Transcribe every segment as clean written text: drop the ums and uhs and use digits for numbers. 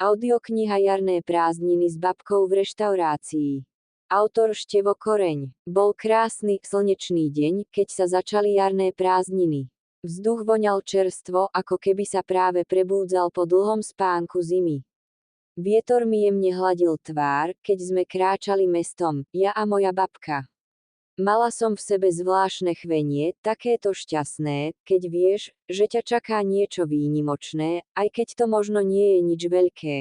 Audiokniha Jarné prázdniny s babkou v reštaurácii. Autor Števo Koreň. Bol krásny, slnečný deň, keď sa začali jarné prázdniny. Vzduch voňal čerstvo, ako keby sa práve prebúdzal po dlhom spánku zimy. Vietor mi jemne hladil tvár, keď sme kráčali mestom, ja a moja babka. Mala som v sebe zvláštne chvenie, takéto šťastné, keď vieš, že ťa čaká niečo výnimočné, aj keď to možno nie je nič veľké.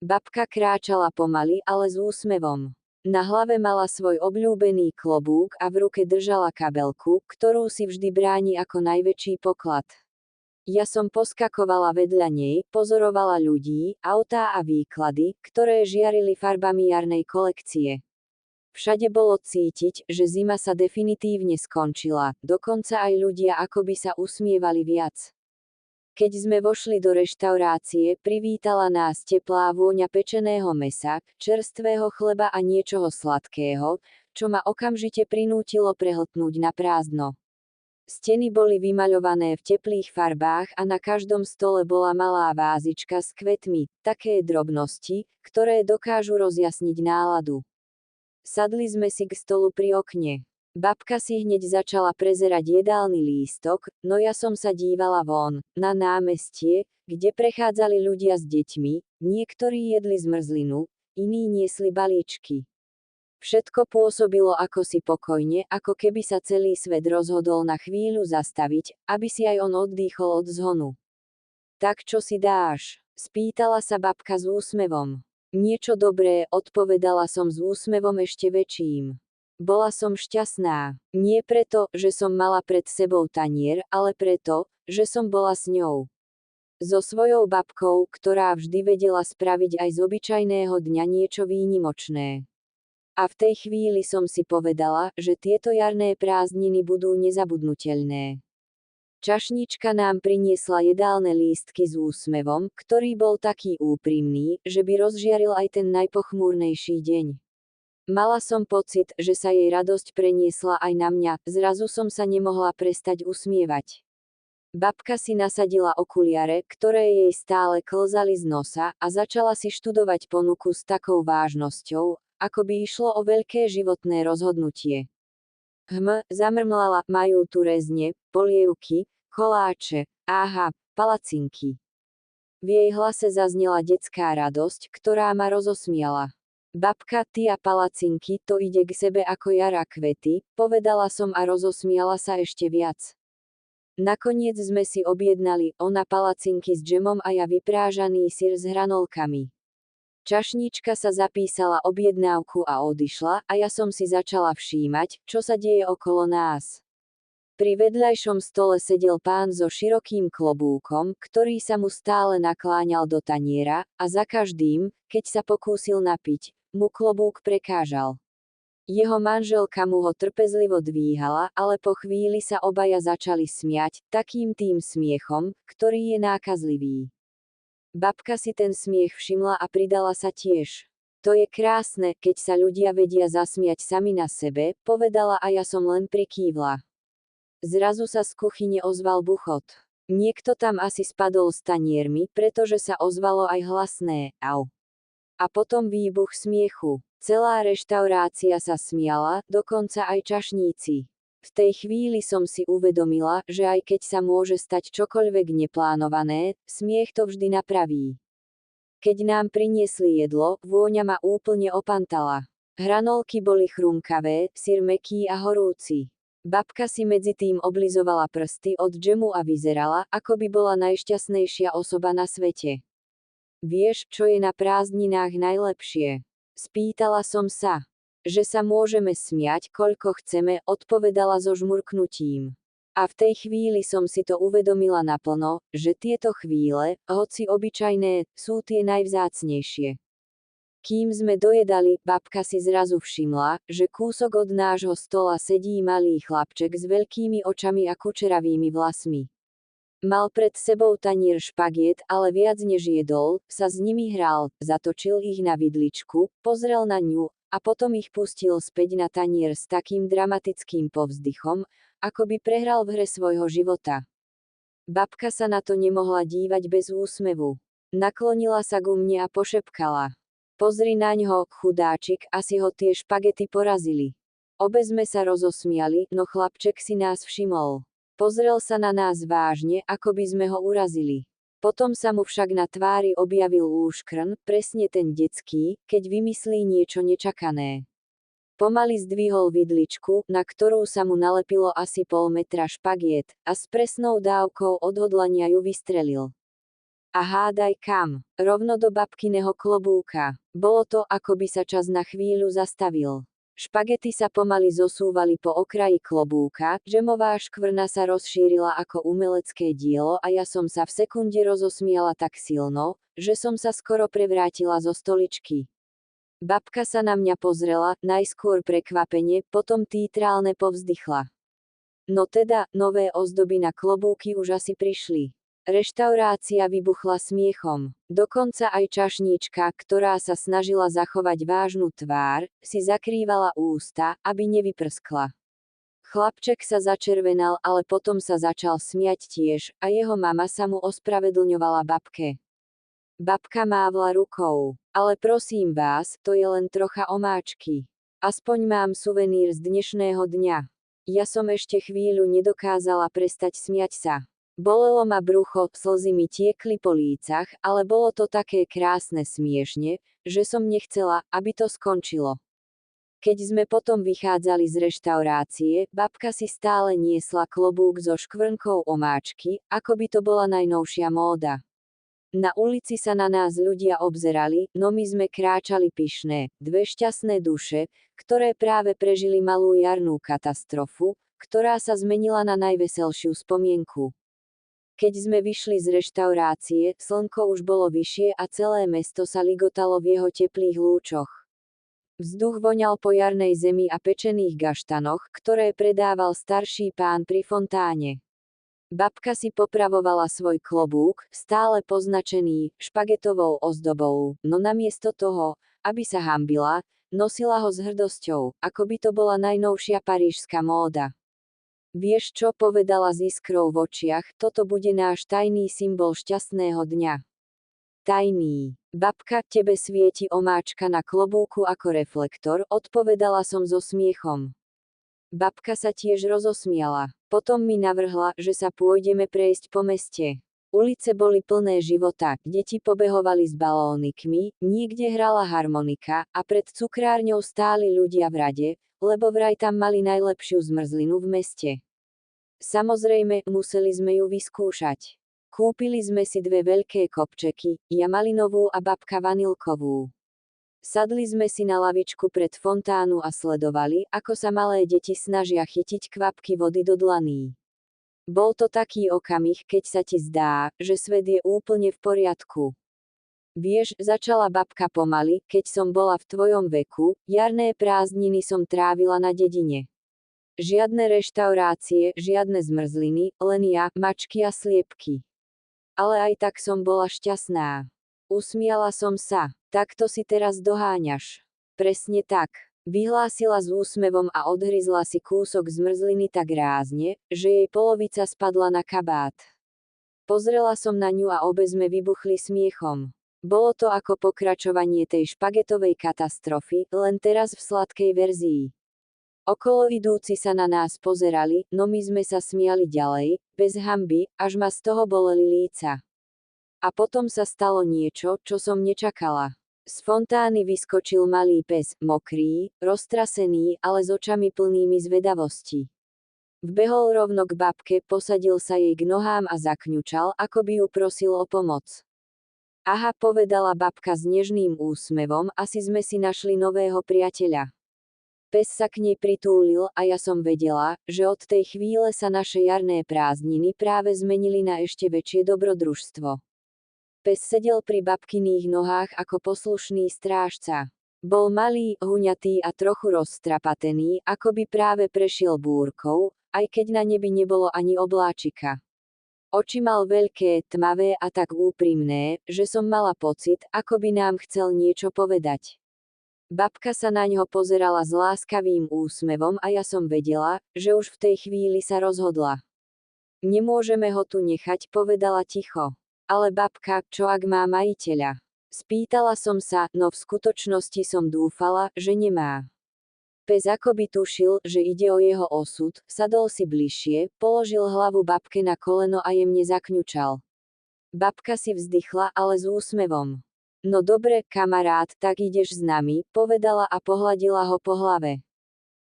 Babka kráčala pomaly, ale s úsmevom. Na hlave mala svoj obľúbený klobúk a v ruke držala kabelku, ktorú si vždy bráni ako najväčší poklad. Ja som poskakovala vedľa nej, pozorovala ľudí, autá a výklady, ktoré žiarili farbami jarnej kolekcie. Všade bolo cítiť, že zima sa definitívne skončila, dokonca aj ľudia akoby sa usmievali viac. Keď sme vošli do reštaurácie, privítala nás teplá vôňa pečeného mäsa, čerstvého chleba a niečoho sladkého, čo ma okamžite prinútilo prehltnúť na prázdno. Steny boli vymaľované v teplých farbách a na každom stole bola malá vázička s kvetmi, také drobnosti, ktoré dokážu rozjasniť náladu. Sadli sme si k stolu pri okne. Babka si hneď začala prezerať jedálny lístok, no ja som sa dívala von, na námestie, kde prechádzali ľudia s deťmi, niektorí jedli zmrzlinu, iní niesli balíčky. Všetko pôsobilo akosi pokojne, ako keby sa celý svet rozhodol na chvíľu zastaviť, aby si aj on oddychol od zhonu. Tak čo si dáš? Spýtala sa babka s úsmevom. Niečo dobré, odpovedala som s úsmevom ešte väčším. Bola som šťastná. Nie preto, že som mala pred sebou tanier, ale preto, že som bola s ňou. So svojou babkou, ktorá vždy vedela spraviť aj z obyčajného dňa niečo výnimočné. A v tej chvíli som si povedala, že tieto jarné prázdniny budú nezabudnuteľné. Čašníčka nám priniesla jedálne lístky s úsmevom, ktorý bol taký úprimný, že by rozžiaril aj ten najpochmúrnejší deň. Mala som pocit, že sa jej radosť preniesla aj na mňa, zrazu som sa nemohla prestať usmievať. Babka si nasadila okuliare, ktoré jej stále klzali z nosa, a začala si študovať ponuku s takou vážnosťou, ako by išlo o veľké životné rozhodnutie. Zamrmlala, majú tu rezne, polievky, koláče, áha, palacinky. V jej hlase zaznela detská radosť, ktorá ma rozosmiala. Babka, ty a palacinky, to ide k sebe ako jar a kvety, povedala som a rozosmiala sa ešte viac. Nakoniec sme si objednali, ona palacinky s džemom a ja vyprážaný syr s hranolkami. Čašníčka sa zapísala objednávku a odišla a ja som si začala všímať, čo sa deje okolo nás. Pri vedľajšom stole sedel pán so širokým klobúkom, ktorý sa mu stále nakláňal do taniera, a za každým, keď sa pokúsil napiť, mu klobúk prekážal. Jeho manželka mu ho trpezlivo dvíhala, ale po chvíli sa obaja začali smiať, takým tým smiechom, ktorý je nákazlivý. Babka si ten smiech všimla a pridala sa tiež. To je krásne, keď sa ľudia vedia zasmiať sami na sebe, povedala a ja som len prikývla. Zrazu sa z kuchyne ozval buchot. Niekto tam asi spadol s taniermi, pretože sa ozvalo aj hlasné au. A potom výbuch smiechu. Celá reštaurácia sa smiala, dokonca aj čašníci. V tej chvíli som si uvedomila, že aj keď sa môže stať čokoľvek neplánované, smiech to vždy napraví. Keď nám priniesli jedlo, vôňa ma úplne opantala. Hranolky boli chrumkavé, syr mäkký a horúci. Babka si medzi tým oblizovala prsty od džemu a vyzerala, ako by bola najšťastnejšia osoba na svete. Vieš, čo je na prázdninách najlepšie? Spýtala som sa. Že sa môžeme smiať, koľko chceme, odpovedala so žmurknutím. A v tej chvíli som si to uvedomila naplno, že tieto chvíle, hoci obyčajné, sú tie najvzácnejšie. Kým sme dojedali, babka si zrazu všimla, že kúsok od nášho stola sedí malý chlapček s veľkými očami a kučeravými vlasmi. Mal pred sebou tanier špagiet, ale viac než jedol, sa s nimi hral, zatočil ich na vidličku, pozrel na ňu, a potom ich pustil späť na tanier s takým dramatickým povzdychom, ako by prehral v hre svojho života. Babka sa na to nemohla dívať bez úsmevu. Naklonila sa ku mne a pošepkala. Pozri naňho, chudáčik, asi ho tie špagety porazili. Obe sme sa rozosmiali, no chlapček si nás všimol. Pozrel sa na nás vážne, ako by sme ho urazili. Potom sa mu však na tvári objavil úškrn, presne ten detský, keď vymyslí niečo nečakané. Pomaly zdvihol vidličku, na ktorú sa mu nalepilo asi pol metra špagiet, a s presnou dávkou odhodlania ju vystrelil. A hádaj kam? Rovno do babkyného klobúka. Bolo to, ako by sa čas na chvíľu zastavil. Špagety sa pomaly zosúvali po okraji klobúka, džemová škvrna sa rozšírila ako umelecké dielo a ja som sa v sekunde rozosmiala tak silno, že som sa skoro prevrátila zo stoličky. Babka sa na mňa pozrela, najskôr prekvapene, potom títrálne povzdychla. No teda, nové ozdoby na klobúky už asi prišli. Reštaurácia vybuchla smiechom. Dokonca aj čašníčka, ktorá sa snažila zachovať vážnu tvár, si zakrývala ústa, aby nevyprskla. Chlapček sa začervenal, ale potom sa začal smiať tiež, a jeho mama sa mu ospravedlňovala babke. Babka mávla rukou. Ale prosím vás, to je len trocha omáčky. Aspoň mám suvenír z dnešného dňa. Ja som ešte chvíľu nedokázala prestať smiať sa. Bolelo ma brucho, slzy mi tiekli po lícach, ale bolo to také krásne smiešne, že som nechcela, aby to skončilo. Keď sme potom vychádzali z reštaurácie, babka si stále niesla klobúk so škvrnkou omáčky, ako by to bola najnovšia móda. Na ulici sa na nás ľudia obzerali, no my sme kráčali pyšné, dve šťastné duše, ktoré práve prežili malú jarnú katastrofu, ktorá sa zmenila na najveselšiu spomienku. Keď sme vyšli z reštaurácie, slnko už bolo vyššie a celé mesto sa ligotalo v jeho teplých lúčoch. Vzduch voňal po jarnej zemi a pečených gaštanoch, ktoré predával starší pán pri fontáne. Babka si popravovala svoj klobúk, stále poznačený špagetovou ozdobou, no namiesto toho, aby sa hanbila, nosila ho s hrdosťou, ako by to bola najnovšia parížska móda. Vieš čo, povedala s iskrou v očiach, toto bude náš tajný symbol šťastného dňa. Tajný. Babka, tebe svieti omáčka na klobúku ako reflektor, odpovedala som so smiechom. Babka sa tiež rozosmiala. Potom mi navrhla, že sa pôjdeme prejsť po meste. Ulice boli plné života, deti pobehovali s balónikmi, niekde hrala harmonika a pred cukrárňou stáli ľudia v rade, lebo vraj tam mali najlepšiu zmrzlinu v meste. Samozrejme, museli sme ju vyskúšať. Kúpili sme si dve veľké kopčeky, ja malinovú a babka vanilkovú. Sadli sme si na lavičku pred fontánu a sledovali, ako sa malé deti snažia chytiť kvapky vody do dlaní. Bol to taký okamih, keď sa ti zdá, že svet je úplne v poriadku. Vieš, začala babka pomaly, keď som bola v tvojom veku, jarné prázdniny som trávila na dedine. Žiadne reštaurácie, žiadne zmrzliny, len ja, mačky a sliepky. Ale aj tak som bola šťastná. Usmiala som sa. Takto si teraz doháňaš. Presne tak. Vyhlásila s úsmevom a odhryzla si kúsok zmrzliny tak rázne, že jej polovica spadla na kabát. Pozrela som na ňu a obe sme vybuchli smiechom. Bolo to ako pokračovanie tej špagetovej katastrofy, len teraz v sladkej verzii. Okolo idúci sa na nás pozerali, no my sme sa smiali ďalej, bez hanby, až ma z toho boleli líca. A potom sa stalo niečo, čo som nečakala. Z fontány vyskočil malý pes, mokrý, roztrasený, ale s očami plnými zvedavosti. Vbehol rovno k babke, posadil sa jej k nohám a zakňučal, ako by ju prosil o pomoc. Aha, povedala babka s nežným úsmevom, asi sme si našli nového priateľa. Pes sa k nej pritúlil a ja som vedela, že od tej chvíle sa naše jarné prázdniny práve zmenili na ešte väčšie dobrodružstvo. Pes sedel pri babkyných nohách ako poslušný strážca. Bol malý, huňatý a trochu rozstrapatený, ako by práve prešiel búrkou, aj keď na nebi nebolo ani obláčika. Oči mal veľké, tmavé a tak úprimné, že som mala pocit, ako by nám chcel niečo povedať. Babka sa na ňo pozerala s láskavým úsmevom a ja som vedela, že už v tej chvíli sa rozhodla. Nemôžeme ho tu nechať, povedala ticho. Ale babka, čo ak má majiteľa? Spýtala som sa, no v skutočnosti som dúfala, že nemá. Pes akoby tušil, že ide o jeho osud, sadol si bližšie, položil hlavu babke na koleno a jemne zakňučal. Babka si vzdychla, ale s úsmevom. No dobre, kamarát, tak ideš s nami, povedala a pohladila ho po hlave.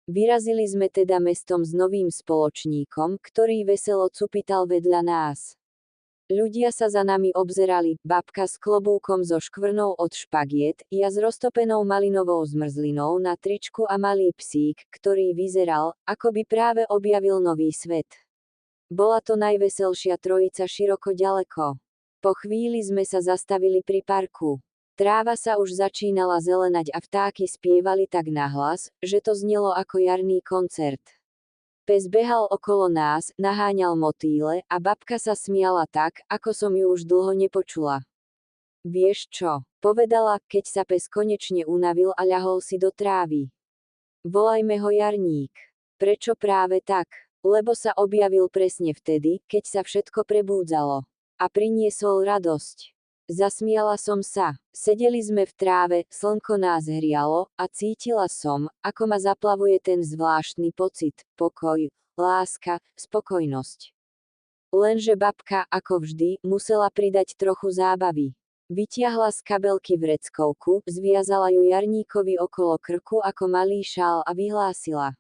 Vyrazili sme teda mestom s novým spoločníkom, ktorý veselo cupital vedľa nás. Ľudia sa za nami obzerali, babka s klobúkom so škvrnou od špagiet, ja s roztopenou malinovou zmrzlinou na tričku a malý psík, ktorý vyzeral, ako by práve objavil nový svet. Bola to najveselšia trojica široko ďaleko. Po chvíli sme sa zastavili pri parku. Tráva sa už začínala zelenať a vtáky spievali tak nahlas, že to znelo ako jarný koncert. Pes behal okolo nás, naháňal motýle a babka sa smiala tak, ako som ju už dlho nepočula. Vieš čo, povedala, keď sa pes konečne unavil a ľahol si do trávy. Volajme ho Jarník. Prečo práve tak? Lebo sa objavil presne vtedy, keď sa všetko prebúdzalo. A priniesol radosť. Zasmiala som sa. Sedeli sme v tráve, slnko nás hrialo, a cítila som, ako ma zaplavuje ten zvláštny pocit, pokoj, láska, spokojnosť. Lenže babka, ako vždy, musela pridať trochu zábavy. Vytiahla z kabelky vreckovku, zviazala ju Jarníkovi okolo krku ako malý šál a vyhlásila.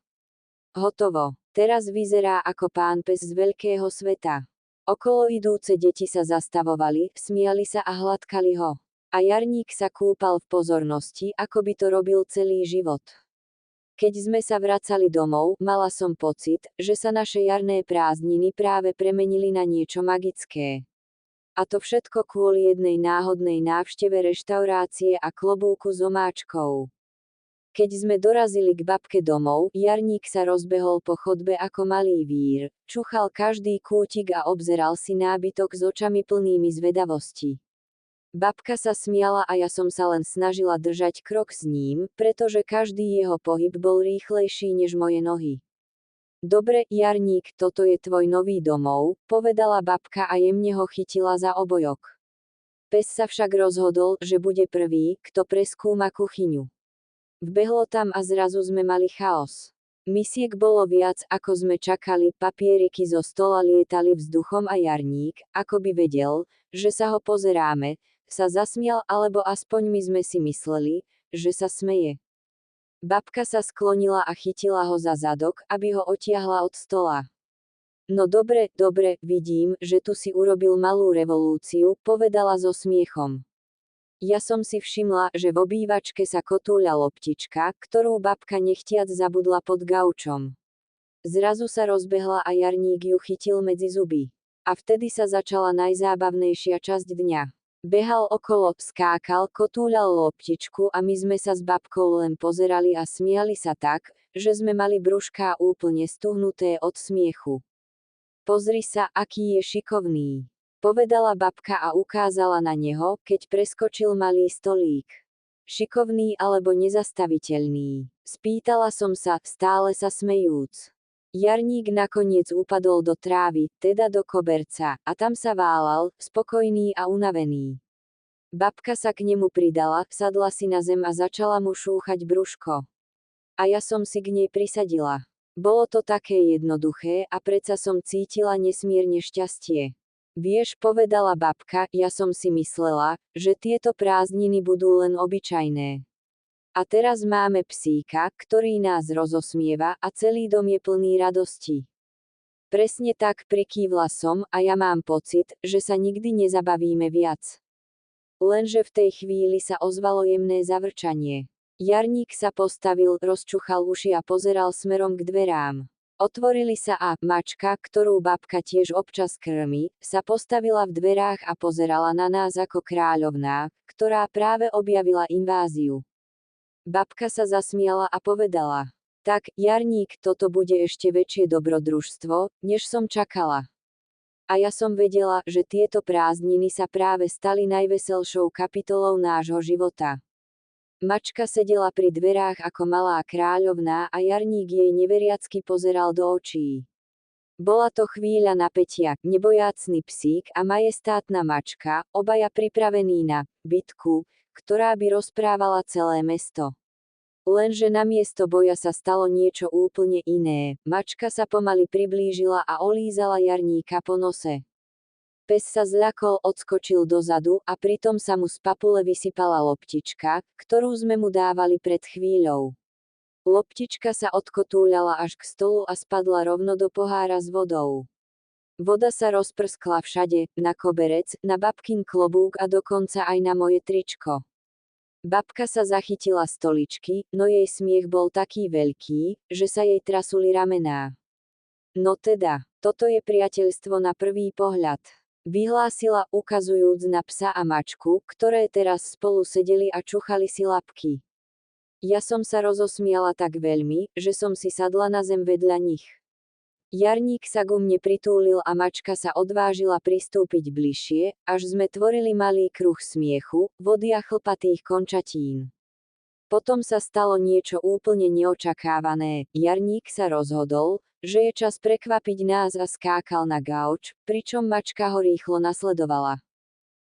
Hotovo. Teraz vyzerá ako pán pes z veľkého sveta. Okolo idúce deti sa zastavovali, smiali sa a hladkali ho. A Jarník sa kúpal v pozornosti, ako by to robil celý život. Keď sme sa vracali domov, mala som pocit, že sa naše jarné prázdniny práve premenili na niečo magické. A to všetko kvôli jednej náhodnej návšteve reštaurácie a klobúku s omáčkou. Keď sme dorazili k babke domov, Jarník sa rozbehol po chodbe ako malý vír, čuchal každý kútik a obzeral si nábytok s očami plnými zvedavosti. Babka sa smiala a ja som sa len snažila držať krok s ním, pretože každý jeho pohyb bol rýchlejší než moje nohy. Dobre, Jarník, toto je tvoj nový domov, povedala babka a jemne ho chytila za obojok. Pes sa však rozhodol, že bude prvý, kto preskúma kuchyňu. Vbehlo tam a zrazu sme mali chaos. Misiek bolo viac, ako sme čakali, papieriky zo stola lietali vzduchom a Jarník, ako by vedel, že sa ho pozeráme, sa zasmial alebo aspoň my sme si mysleli, že sa smeje. Babka sa sklonila a chytila ho za zadok, aby ho otiahla od stola. No dobre, vidím, že tu si urobil malú revolúciu, povedala so smiechom. Ja som si všimla, že v obývačke sa kotúľa loptička, ktorú babka nechtiac zabudla pod gaučom. Zrazu sa rozbehla a Jarník ju chytil medzi zuby. A vtedy sa začala najzábavnejšia časť dňa. Behal okolo, skákal, kotúľal loptičku a my sme sa s babkou len pozerali a smiali sa tak, že sme mali brúšká úplne stuhnuté od smiechu. Pozri sa, aký je šikovný. Povedala babka a ukázala na neho, keď preskočil malý stolík. Šikovný alebo nezastaviteľný? Spýtala som sa, stále sa smejúc. Jarník nakoniec upadol do trávy, teda do koberca, a tam sa válal, spokojný a unavený. Babka sa k nemu pridala, sadla si na zem a začala mu šúchať brúško. A ja som si k nej prisadila. Bolo to také jednoduché a predsa som cítila nesmierne šťastie. Vieš, povedala babka, ja som si myslela, že tieto prázdniny budú len obyčajné. A teraz máme psíka, ktorý nás rozosmieva a celý dom je plný radosti. Presne tak, prikývla som a ja mám pocit, že sa nikdy nezabavíme viac. Lenže v tej chvíli sa ozvalo jemné zavrčanie. Jarník sa postavil, rozčuchal uši a pozeral smerom k dverám. Otvorili sa a mačka, ktorú babka tiež občas krmi, sa postavila v dverách a pozerala na nás ako kráľovná, ktorá práve objavila inváziu. Babka sa zasmiala a povedala. Tak, Jarník, toto bude ešte väčšie dobrodružstvo, než som čakala. A ja som vedela, že tieto prázdniny sa práve stali najveselšou kapitolou nášho života. Mačka sedela pri dverách ako malá kráľovná a Jarník jej neveriacky pozeral do očí. Bola to chvíľa napätia, nebojácny psík a majestátna mačka, obaja pripravení na bitku, ktorá by rozprávala celé mesto. Lenže namiesto boja sa stalo niečo úplne iné. Mačka sa pomaly priblížila a olízala Jarníka po nose. Pes sa zľakol, odskočil dozadu a pritom sa mu z papule vysypala loptička, ktorú sme mu dávali pred chvíľou. Loptička sa odkotúľala až k stolu a spadla rovno do pohára s vodou. Voda sa rozprskla všade, na koberec, na babkin klobúk a dokonca aj na moje tričko. Babka sa zachytila stoličky, no jej smiech bol taký veľký, že sa jej trasuli ramená. No teda, toto je priateľstvo na prvý pohľad. Vyhlásila, ukazujúc na psa a mačku, ktoré teraz spolu sedeli a čuchali si labky. Ja som sa rozosmiala tak veľmi, že som si sadla na zem vedľa nich. Jarník sa ku mne pritúlil a mačka sa odvážila pristúpiť bližšie, až sme tvorili malý kruh smiechu, vody a chlpatých končatín. Potom sa stalo niečo úplne neočakávané. Jarník sa rozhodol, že je čas prekvapiť nás a skákal na gauč, pričom mačka ho rýchlo nasledovala.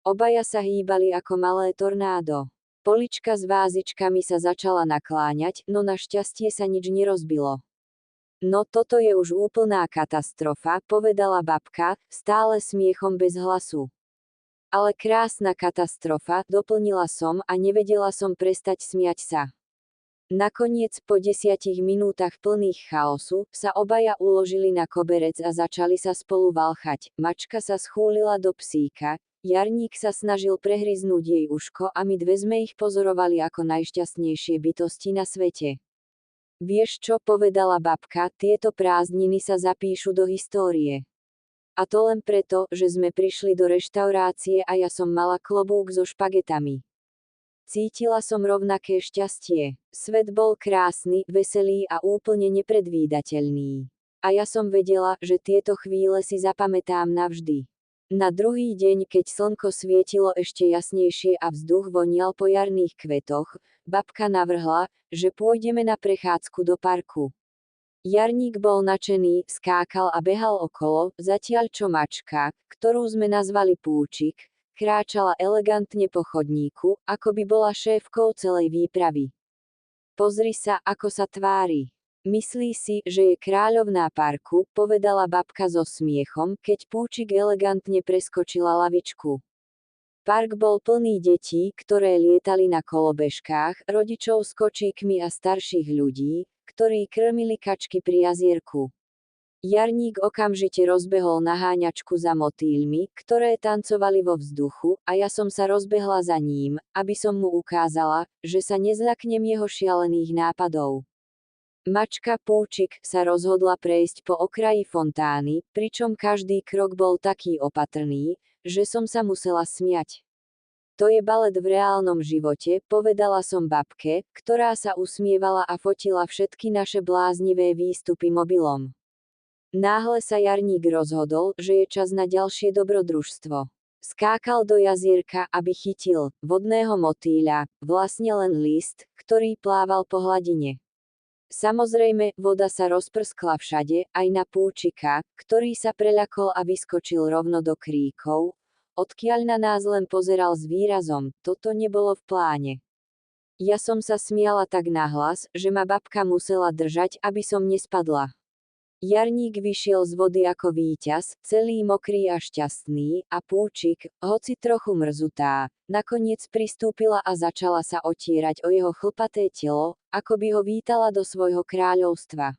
Obaja sa hýbali ako malé tornádo. Polička s vázičkami sa začala nakláňať, no našťastie sa nič nerozbilo. No toto je už úplná katastrofa, povedala babka, stále smiechom bez hlasu. Ale krásna katastrofa, doplnila som a nevedela som prestať smiať sa. Nakoniec po 10 minútach plných chaosu, sa obaja uložili na koberec a začali sa spolu valchať. Mačka sa schúlila do psíka, Jarník sa snažil prehryznúť jej uško a my dve sme ich pozorovali ako najšťastnejšie bytosti na svete. Vieš čo, povedala babka, tieto prázdniny sa zapíšu do histórie. A to len preto, že sme prišli do reštaurácie a ja som mala klobúk so špagetami. Cítila som rovnaké šťastie. Svet bol krásny, veselý a úplne nepredvídateľný. A ja som vedela, že tieto chvíle si zapamätám navždy. Na druhý deň, keď slnko svietilo ešte jasnejšie a vzduch vonial po jarných kvetoch, babka navrhla, že pôjdeme na prechádzku do parku. Jarník bol nadšený, skákal a behal okolo, zatiaľ čo mačka, ktorú sme nazvali Púčik, kráčala elegantne po chodníku, ako by bola šéfkou celej výpravy. Pozri sa, ako sa tvári. Myslí si, že je kráľovná parku, povedala babka so smiechom, keď Púčik elegantne preskočila lavičku. Park bol plný detí, ktoré lietali na kolobežkách, rodičov s kočíkmi a starších ľudí, ktorí krmili kačky pri jazierku. Jarník okamžite rozbehol naháňačku za motýľmi, ktoré tancovali vo vzduchu, a ja som sa rozbehla za ním, aby som mu ukázala, že sa nezľaknem jeho šialených nápadov. Mačka Púčik sa rozhodla prejsť po okraji fontány, pričom každý krok bol taký opatrný, že som sa musela smiať. To je balet v reálnom živote, povedala som babke, ktorá sa usmievala a fotila všetky naše bláznivé výstupy mobilom. Náhle sa Jarník rozhodol, že je čas na ďalšie dobrodružstvo. Skákal do jazierka, aby chytil vodného motýľa, vlastne len list, ktorý plával po hladine. Samozrejme, voda sa rozprskla všade, aj na Púčika, ktorý sa preľakol a vyskočil rovno do kríkov, odkiaľ na nás len pozeral s výrazom, toto nebolo v pláne. Ja som sa smiala tak nahlas, že ma babka musela držať, aby som nespadla. Jarník vyšiel z vody ako víťaz, celý mokrý a šťastný, a Púčik, hoci trochu mrzutá, nakoniec pristúpila a začala sa otierať o jeho chlpaté telo, ako by ho vítala do svojho kráľovstva.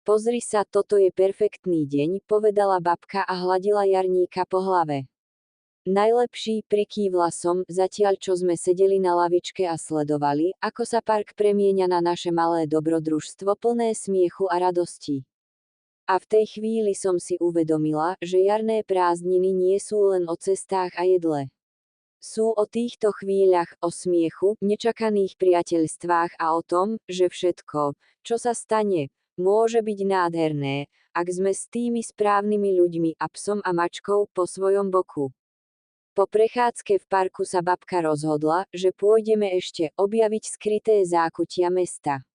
Pozri sa, toto je perfektný deň, povedala babka a hladila Jarníka po hlave. Najlepší, prikývla som, zatiaľ čo sme sedeli na lavičke a sledovali, ako sa park premieňa na naše malé dobrodružstvo plné smiechu a radosti. A v tej chvíli som si uvedomila, že jarné prázdniny nie sú len o cestách a jedle. Sú o týchto chvíľach, o smiechu, nečakaných priateľstvách a o tom, že všetko, čo sa stane, môže byť nádherné, ak sme s tými správnymi ľuďmi a psom a mačkou po svojom boku. Po prechádzke v parku sa babka rozhodla, že pôjdeme ešte objaviť skryté zákutia mesta.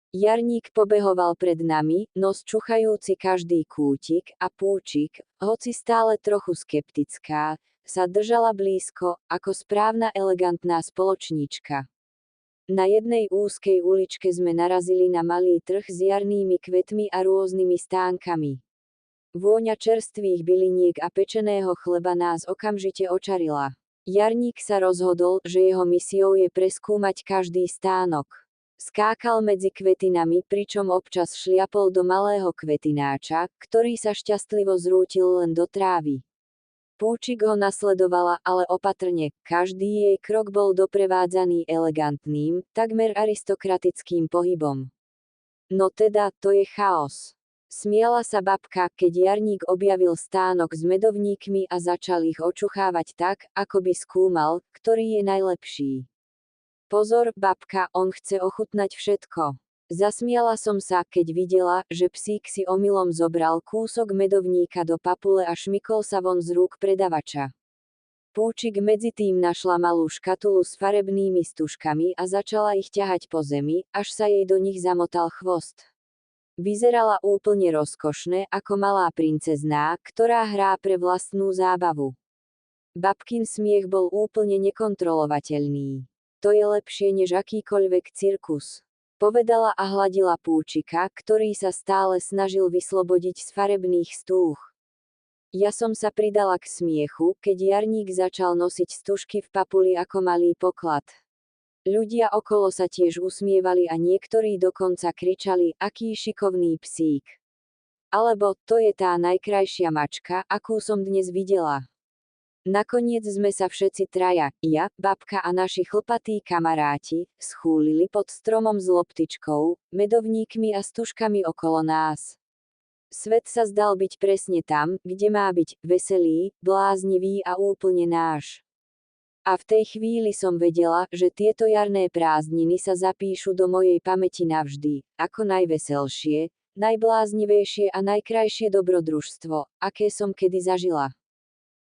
Jarník pobehoval pred nami, nos čuchajúci každý kútik, a Púčik, hoci stále trochu skeptická, sa držala blízko, ako správna elegantná spoločníčka. Na jednej úzkej uličke sme narazili na malý trh s jarnými kvetmi a rôznymi stánkami. Vôňa čerstvých byliniek a pečeného chleba nás okamžite očarila. Jarník sa rozhodol, že jeho misiou je preskúmať každý stánok. Skákal medzi kvetinami, pričom občas šliapol do malého kvetináča, ktorý sa šťastlivo zrútil len do trávy. Púčik ho nasledovala, ale opatrne, každý jej krok bol doprevádzaný elegantným, takmer aristokratickým pohybom. No teda, to je chaos. Smiala sa babka, keď Jarník objavil stánok s medovníkmi a začal ich očuchávať tak, ako by skúmal, ktorý je najlepší. Pozor, babka, on chce ochutnať všetko. Zasmiala som sa, keď videla, že psík si omylom zobral kúsok medovníka do papule a šmykol sa von z rúk predavača. Púčik medzitým našla malú škatulu s farebnými stužkami a začala ich ťahať po zemi, až sa jej do nich zamotal chvost. Vyzerala úplne rozkošne, ako malá princezná, ktorá hrá pre vlastnú zábavu. Babkin smiech bol úplne nekontrolovateľný. To je lepšie než akýkoľvek cirkus, povedala a hladila Púčika, ktorý sa stále snažil vyslobodiť z farebných stúch. Ja som sa pridala k smiechu, keď Jarník začal nosiť stužky v papuli ako malý poklad. Ľudia okolo sa tiež usmievali a niektorí dokonca kričali, aký šikovný psík. Alebo, to je tá najkrajšia mačka, akú som dnes videla. Nakoniec sme sa všetci traja, ja, babka a naši chlpatí kamaráti, schúlili pod stromom s loptičkou, medovníkmi a stužkami okolo nás. Svet sa zdal byť presne tam, kde má byť, veselý, bláznivý a úplne náš. A v tej chvíli som vedela, že tieto jarné prázdniny sa zapíšu do mojej pamäti navždy, ako najveselšie, najbláznivejšie a najkrajšie dobrodružstvo, aké som kedy zažila.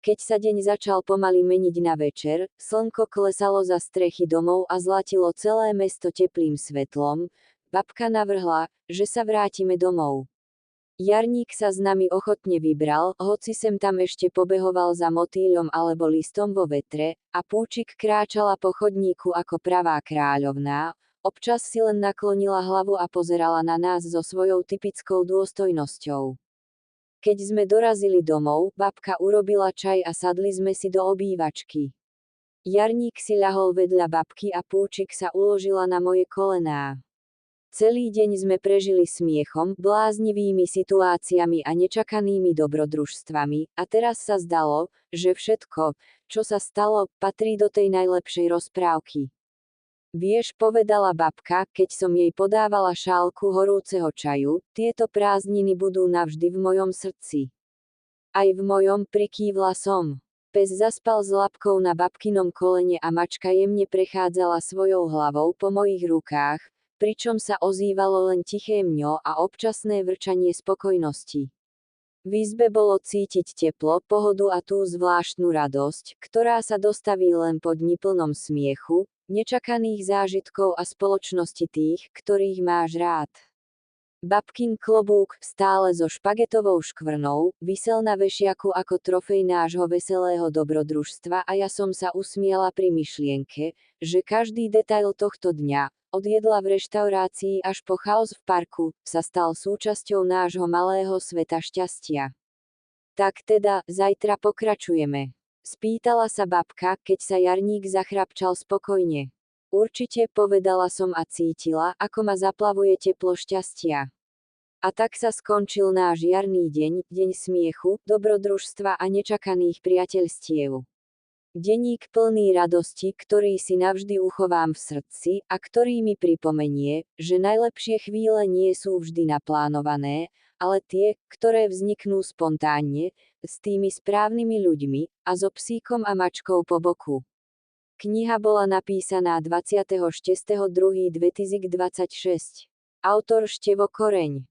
Keď sa deň začal pomaly meniť na večer, slnko klesalo za strechy domov a zlatilo celé mesto teplým svetlom, babka navrhla, že sa vrátime domov. Jarník sa s nami ochotne vybral, hoci sem tam ešte pobehoval za motýľom alebo listom vo vetre, a Púčik kráčala po chodníku ako pravá kráľovná, občas si len naklonila hlavu a pozerala na nás so svojou typickou dôstojnosťou. Keď sme dorazili domov, babka urobila čaj a sadli sme si do obývačky. Jarník si ľahol vedľa babky a Púčik sa uložila na moje kolená. Celý deň sme prežili smiechom, bláznivými situáciami a nečakanými dobrodružstvami, a teraz sa zdalo, že všetko, čo sa stalo, patrí do tej najlepšej rozprávky. Vieš, povedala babka, keď som jej podávala šálku horúceho čaju, tieto prázdniny budú navždy v mojom srdci. Aj v mojom, prikývla som. Pes zaspal s labkou na babkinom kolene a mačka jemne prechádzala svojou hlavou po mojich rukách, pričom sa ozývalo len tiché mňo a občasné vrčanie spokojnosti. V izbe bolo cítiť teplo, pohodu a tú zvláštnu radosť, ktorá sa dostaví len po dni plnom smiechu, nečakaných zážitkov a spoločnosti tých, ktorých máš rád. Babkin klobúk, stále so špagetovou škvrnou, visel na vešiaku ako trofej nášho veselého dobrodružstva a ja som sa usmiala pri myšlienke, že každý detail tohto dňa, od jedla v reštaurácii až po chaos v parku, sa stal súčasťou nášho malého sveta šťastia. Tak teda, zajtra pokračujeme. Spýtala sa babka, keď sa Jarník zachrapčal spokojne. Určite, povedala som a cítila, ako ma zaplavuje teplo šťastia. A tak sa skončil náš jarný deň, deň smiechu, dobrodružstva a nečakaných priateľstiev. Denník plný radosti, ktorý si navždy uchovám v srdci a ktorý mi pripomenie, že najlepšie chvíle nie sú vždy naplánované, ale tie, ktoré vzniknú spontánne, s tými správnymi ľuďmi, a so psíkom a mačkou po boku. Kniha bola napísaná 26.2.2026. Autor Števo Koreň.